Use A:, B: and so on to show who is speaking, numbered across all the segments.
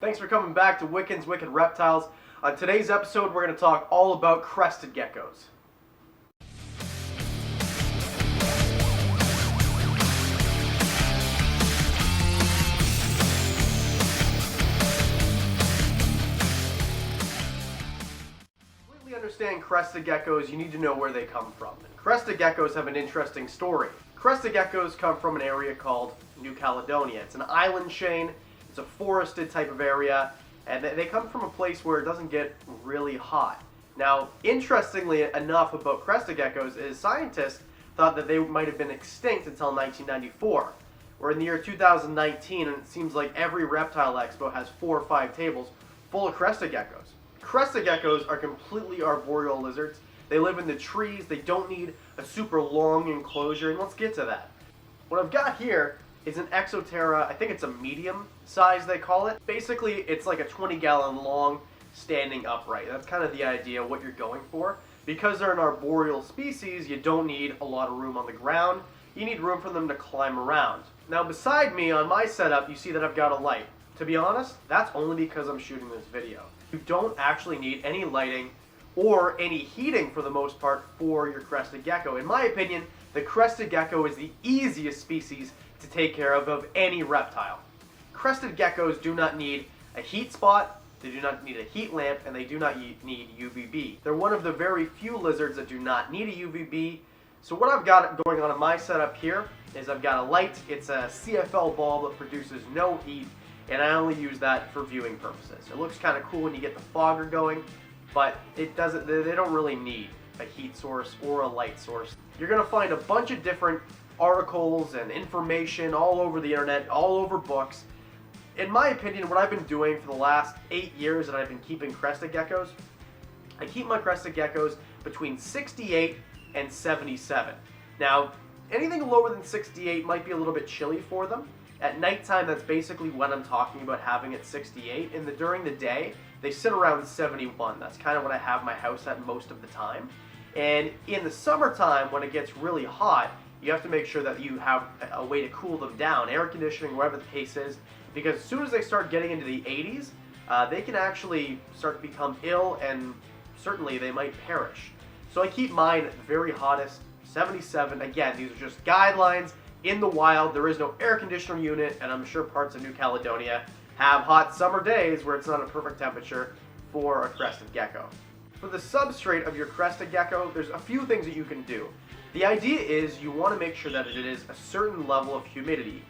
A: Thanks for coming back to Wiccan's Wicked Reptiles. On today's episode, we're going to talk all about crested geckos. To completely understand crested geckos, you need to know where they come from. And crested geckos have an interesting story. Crested geckos come from an area called New Caledonia. It's an island chain. It's a forested type of area, and they come from a place where it doesn't get really hot. Now, interestingly enough about crested geckos is scientists thought that they might have been extinct until 1994. We're in the year 2019, and it seems like every reptile expo has 4 or 5 tables full of crested geckos. Crested geckos are completely arboreal lizards. They live in the trees. They don't need a super long enclosure, and let's get to that. What I've got here is an Exoterra. I think it's a medium size, they call it. Basically, it's like a 20-gallon long standing upright. That's kind of the idea of what you're going for. Because they're an arboreal species, you don't need a lot of room on the ground. You need room for them to climb around. Now, beside me on my setup, you see that I've got a light. To be honest, that's only because I'm shooting this video. You don't actually need any lighting or any heating for the most part for your crested gecko. In my opinion, the crested gecko is the easiest species to take care of any reptile. Crested geckos do not need a heat spot, they do not need a heat lamp, and they do not need UVB. They're one of the very few lizards that do not need a UVB. So what I've got going on in my setup here is I've got a light. It's a CFL bulb that produces no heat, and I only use that for viewing purposes. It looks kind of cool when you get the fogger going, but it doesn't. They don't really need a heat source or a light source. You're going to find a bunch of different articles and information all over the internet, all over books. In my opinion, what I've been doing for the last 8 years that I've been keeping crested geckos, I keep my crested geckos between 68 and 77. Now, anything lower than 68 might be a little bit chilly for them. At nighttime, that's basically when I'm talking about having it 68. During the day, they sit around 71. That's kind of what I have my house at most of the time. And in the summertime, when it gets really hot, you have to make sure that you have a way to cool them down, air conditioning, wherever the case is, because as soon as they start getting into the 80s, they can actually start to become ill, and certainly they might perish. So I keep mine at the very hottest, 77. Again, these are just guidelines. In the wild, there is no air conditioner unit, and I'm sure parts of New Caledonia have hot summer days where it's not a perfect temperature for a crested gecko. For the substrate of your crested gecko, there's a few things that you can do. The idea is you want to make sure that it is a certain level of humidity.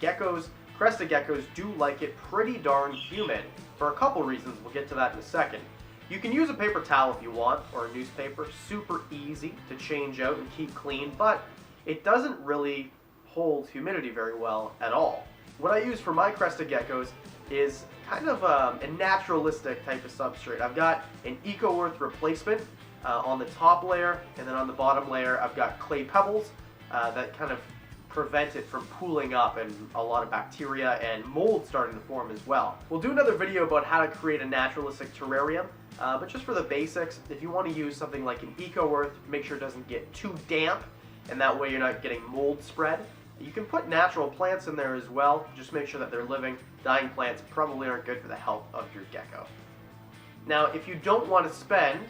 A: Crested geckos do like it pretty darn humid for a couple reasons. We'll get to that in a second. You can use a paper towel if you want, or a newspaper. Super easy to change out and keep clean, but it doesn't really hold humidity very well at all. What I use for my crested geckos is kind of a naturalistic type of substrate. I've got an eco-earth replacement on the top layer, and then on the bottom layer I've got clay pebbles that kind of prevent it from pooling up and a lot of bacteria and mold starting to form as well. We'll do another video about how to create a naturalistic terrarium, but just for the basics, if you want to use something like an eco-earth, make sure it doesn't get too damp, and that way you're not getting mold spread. You can put natural plants in there as well, just make sure that they're living. Dying plants probably aren't good for the health of your gecko. Now, if you don't want to spend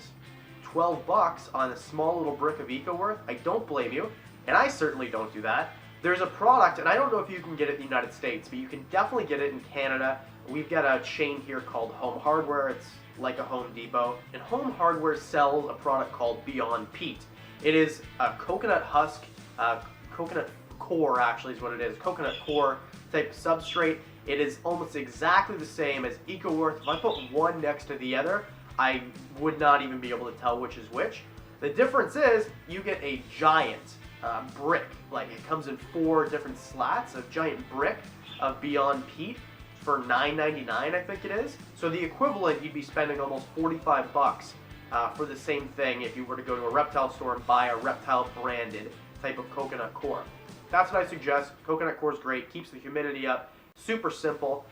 A: 12 bucks on a small little brick of eco-earth, I don't blame you, and I certainly don't do that. There's a product, and I don't know if you can get it in the United States, but you can definitely get it in Canada. We've got a chain here called Home Hardware. It's like a Home Depot, and Home Hardware sells a product called Beyond Peat. It is a coconut husk, coconut core actually is what it is, coconut core type substrate. It is almost exactly the same as eco-earth. If I put one next to the other, I would not even be able to tell which is which. The difference is you get a giant brick, like it comes in 4 different slats, a giant brick of Beyond Peat for $9.99, I think it is. So the equivalent, you'd be spending almost 45 bucks for the same thing if you were to go to a reptile store and buy a reptile branded type of coconut core. That's what I suggest. Coconut core is great, keeps the humidity up, super simple.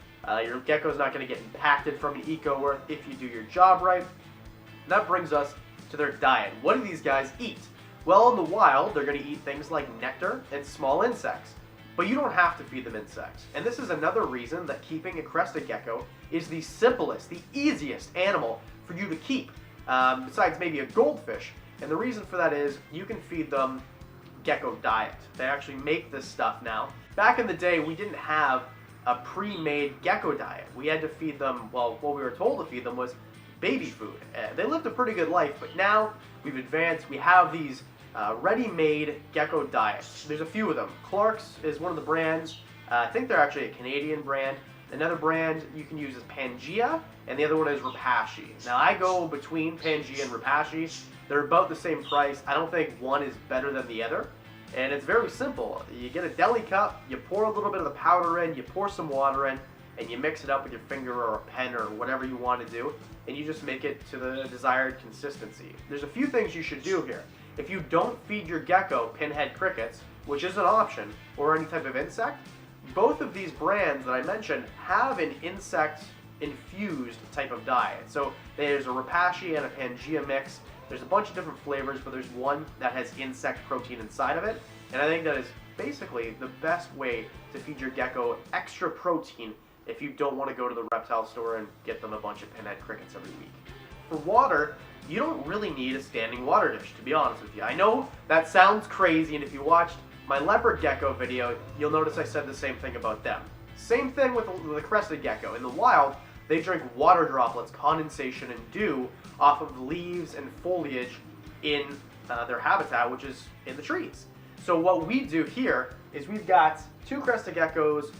A: Your gecko's not going to get impacted from the eco-earth if you do your job right. That brings us to their diet. What do these guys eat? Well, in the wild, they're going to eat things like nectar and small insects. But you don't have to feed them insects. And this is another reason that keeping a crested gecko is the simplest, the easiest animal for you to keep, besides maybe a goldfish. And the reason for that is you can feed them Gecko Diet. They actually make this stuff now. Back in the day, we didn't have a pre-made Gecko Diet. We had to feed them, well, what we were told to feed them was baby food. They lived a pretty good life, but now we've advanced. We have these ready-made Gecko Diets. There's a few of them. Clark's is one of the brands. I think they're actually a Canadian brand. Another brand you can use is Pangea, and the other one is Repashy. Now I go between Pangea and Repashy. They're about the same price. I don't think one is better than the other. And it's very simple. You get a deli cup, you pour a little bit of the powder in, you pour some water in, and you mix it up with your finger or a pen or whatever you want to do, and you just make it to the desired consistency. There's a few things you should do here. If you don't feed your gecko pinhead crickets, which is an option, or any type of insect, both of these brands that I mentioned have an insect-infused type of diet. So there's a Repashy and a Pangea mix. There's a bunch of different flavors, but there's one that has insect protein inside of it. And I think that is basically the best way to feed your gecko extra protein if you don't want to go to the reptile store and get them a bunch of pinhead crickets every week. For water, you don't really need a standing water dish, to be honest with you. I know that sounds crazy, and if you watched my leopard gecko video, you'll notice I said the same thing about them. Same thing with the crested gecko. In the wild, they drink water droplets, condensation, and dew off of leaves and foliage in their habitat, which is in the trees. So what we do here is we've got two crested geckos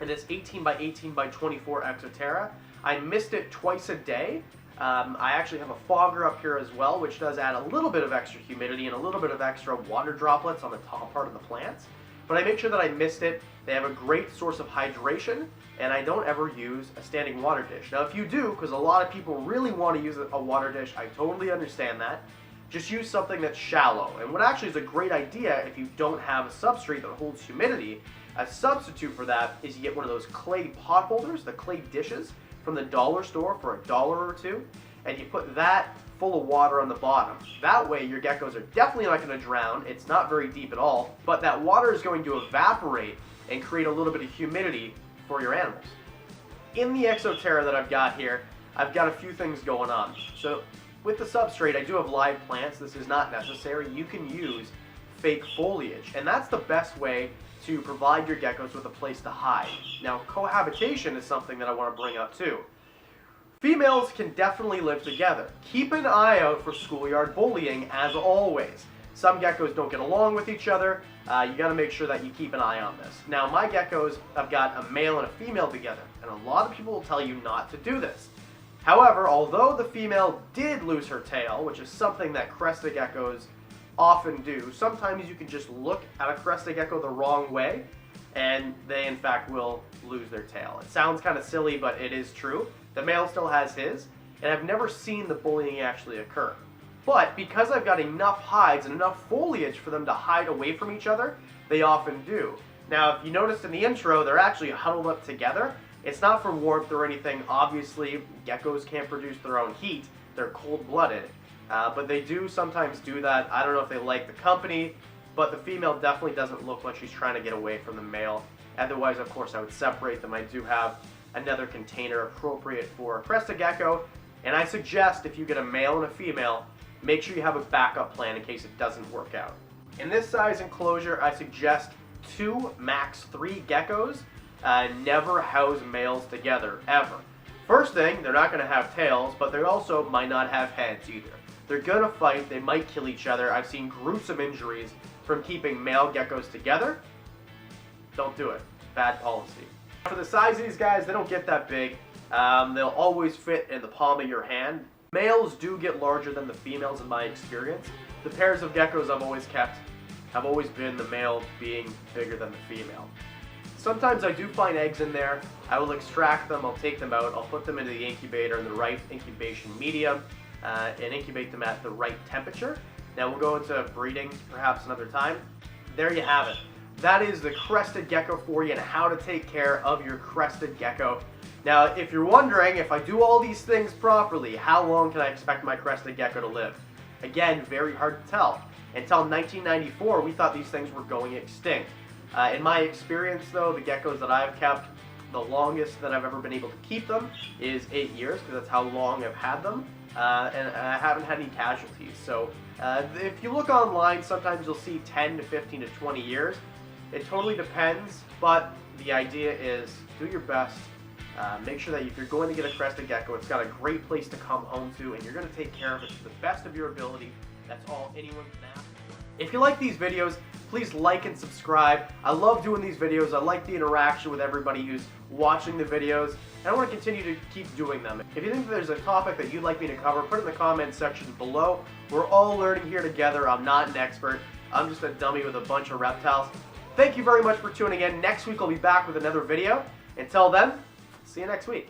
A: in this 18 by 18 by 24 Exoterra. I mist it twice a day. I actually have a fogger up here as well, which does add a little bit of extra humidity and a little bit of extra water droplets on the top part of the plants. But I make sure that I mist it. They have a great source of hydration, and I don't ever use a standing water dish. Now if you do, because a lot of people really want to use a water dish, I totally understand that. Just use something that's shallow. And what actually is a great idea if you don't have a substrate that holds humidity, a substitute for that is you get one of those clay pot holders, the clay dishes, from the dollar store for $1 or $2, and you put that full of water on the bottom. That way your geckos are definitely not going to drown. It's not very deep at all, but that water is going to evaporate and create a little bit of humidity for your animals. In the Exoterra that I've got here, I've got a few things going on. So with the substrate, I do have live plants. This is not necessary. You can use fake foliage, and that's the best way to provide your geckos with a place to hide. Now, cohabitation is something that I want to bring up too. Females can definitely live together. Keep an eye out for schoolyard bullying, as always. Some geckos don't get along with each other. You got to make sure that you keep an eye on this. Now, my geckos, I've got a male and a female together, and a lot of people will tell you not to do this. However, although the female did lose her tail, which is something that crested geckos often do, sometimes you can just look at a crested gecko the wrong way, and they in fact will lose their tail. It sounds kind of silly, but it is true. The male still has his, and I've never seen the bullying actually occur. But because I've got enough hides and enough foliage for them to hide away from each other, they often do. Now, if you noticed in the intro, they're actually huddled up together. It's not for warmth or anything. Obviously, geckos can't produce their own heat. They're cold-blooded. But they do sometimes do that. I don't know if they like the company, but the female definitely doesn't look like she's trying to get away from the male. Otherwise, of course, I would separate them. I do have another container appropriate for a crested gecko, and I suggest if you get a male and a female, make sure you have a backup plan in case it doesn't work out. In this size enclosure, I suggest 2, max 3 geckos. Never house males together, ever. First thing, they're not going to have tails, but they also might not have heads either. They're going to fight, they might kill each other. I've seen gruesome injuries from keeping male geckos together. Don't do it. Bad policy. For the size of these guys, they don't get that big. They'll always fit in the palm of your hand. Males do get larger than the females in my experience. The pairs of geckos I've always kept have always been the male being bigger than the female. Sometimes I do find eggs in there. I will extract them, I'll take them out, I'll put them into the incubator in the right incubation medium and incubate them at the right temperature. Now we'll go into breeding perhaps another time. There you have it. That is the crested gecko for you and how to take care of your crested gecko. Now, if you're wondering, if I do all these things properly, how long can I expect my crested gecko to live? Again, very hard to tell. Until 1994, we thought these things were going extinct. In my experience, though, the geckos that I've kept, the longest that I've ever been able to keep them is 8 years, because that's how long I've had them, and I haven't had any casualties. So if you look online, sometimes you'll see 10 to 15 to 20 years. It totally depends, but the idea is do your best. Make sure that if you're going to get a crested gecko, it's got a great place to come home to, and you're going to take care of it to the best of your ability. That's all anyone can ask. If you like these videos, please like and subscribe. I love doing these videos. I like the interaction with everybody who's watching the videos, and I want to continue to keep doing them. If you think there's a topic that you'd like me to cover, put it in the comments section below. We're all learning here together. I'm not an expert. I'm just a dummy with a bunch of reptiles. Thank you very much for tuning in. Next week I'll be back with another video. Until then, see you next week.